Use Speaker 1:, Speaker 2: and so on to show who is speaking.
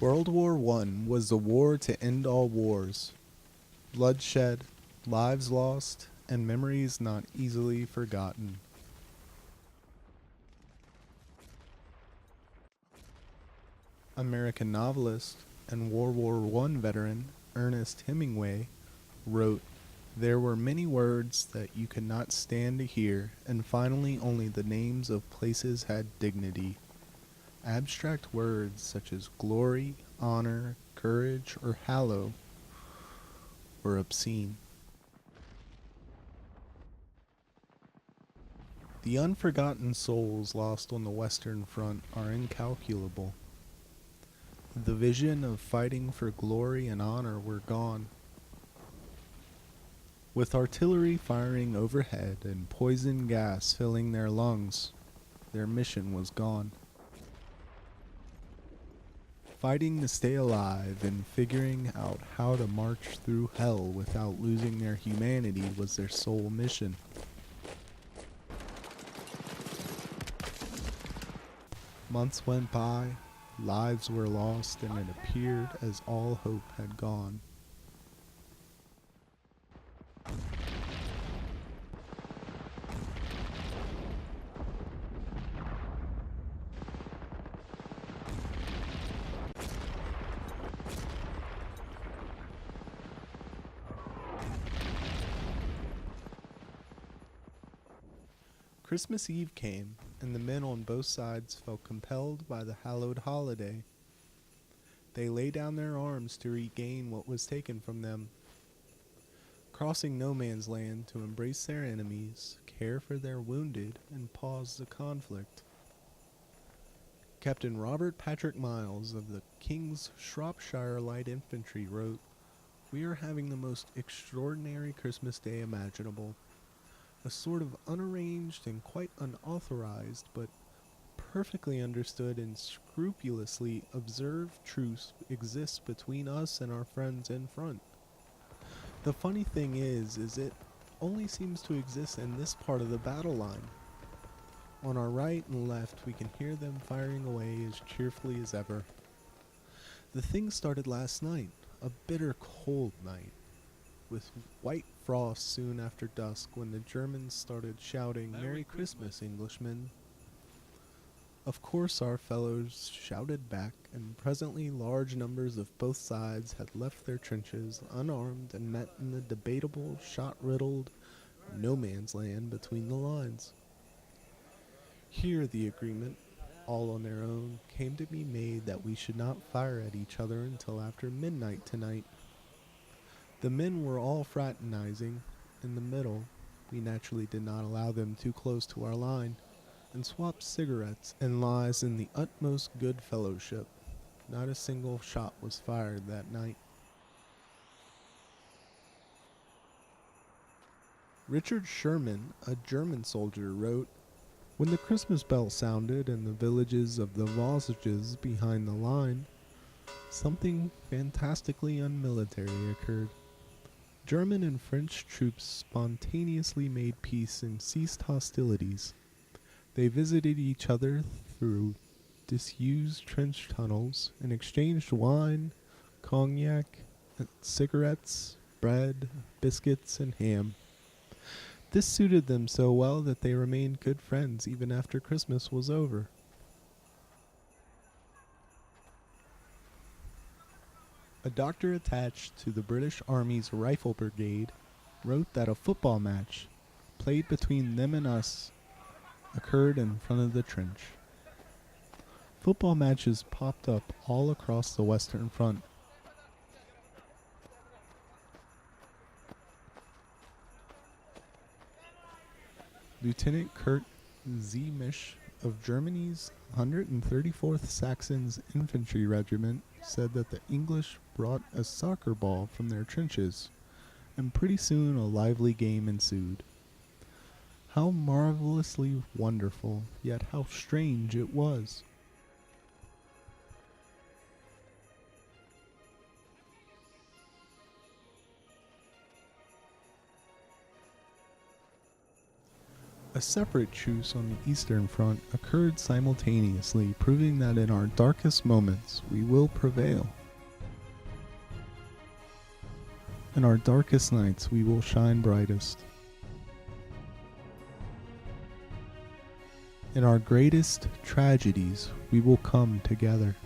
Speaker 1: World War I was the war to end all wars. Bloodshed, lives lost, and memories not easily forgotten. American novelist and World War I veteran Ernest Hemingway wrote, "There were many words that you could not stand to hear, and finally only the names of places had dignity. Abstract words such as glory, honor, courage, or hallow were obscene." The unforgotten souls lost on the Western Front are incalculable. The vision of fighting for glory and honor were gone. With artillery firing overhead and poison gas filling their lungs, their mission was gone. Fighting to stay alive and figuring out how to march through hell without losing their humanity was their sole mission. Months went by, lives were lost, and it appeared as all hope had gone. Christmas Eve came, and the men on both sides felt compelled by the hallowed holiday. They lay down their arms to regain what was taken from them, crossing no man's land to embrace their enemies, care for their wounded, and pause the conflict. Captain Robert Patrick Miles of the King's Shropshire Light Infantry wrote, "We are having the most extraordinary Christmas Day imaginable. A sort of unarranged and quite unauthorized, but perfectly understood and scrupulously observed truce exists between us and our friends in front. The funny thing is it only seems to exist in this part of the battle line. On our right and left we can hear them firing away as cheerfully as ever. The thing started last night, a bitter cold night, with white frost soon after dusk when the Germans started shouting, 'Merry Christmas, Englishmen!' Of course our fellows shouted back, and presently large numbers of both sides had left their trenches unarmed and met in the debatable, shot-riddled no-man's land between the lines. Here the agreement, all on their own, came to be made that we should not fire at each other until after midnight tonight. The men were all fraternizing. In the middle, we naturally did not allow them too close to our line, and swapped cigarettes and lies in the utmost good fellowship. Not a single shot was fired that night." Richard Sherman, a German soldier, wrote, "When the Christmas bell sounded in the villages of the Vosges behind the line, something fantastically unmilitary occurred. German and French troops spontaneously made peace and ceased hostilities. They visited each other through disused trench tunnels and exchanged wine, cognac, cigarettes, bread, biscuits, and ham. This suited them so well that they remained good friends even after Christmas was over." A doctor attached to the British Army's Rifle Brigade wrote that a football match, played between them and us, occurred in front of the trench. Football matches popped up all across the Western Front. Lieutenant Kurt Ziemisch of Germany's 134th Saxons Infantry Regiment said that the English brought a soccer ball from their trenches, and pretty soon a lively game ensued. How marvelously wonderful, yet how strange it was. A separate truce on the Eastern Front occurred simultaneously, proving that in our darkest moments we will prevail. In our darkest nights we will shine brightest. In our greatest tragedies we will come together.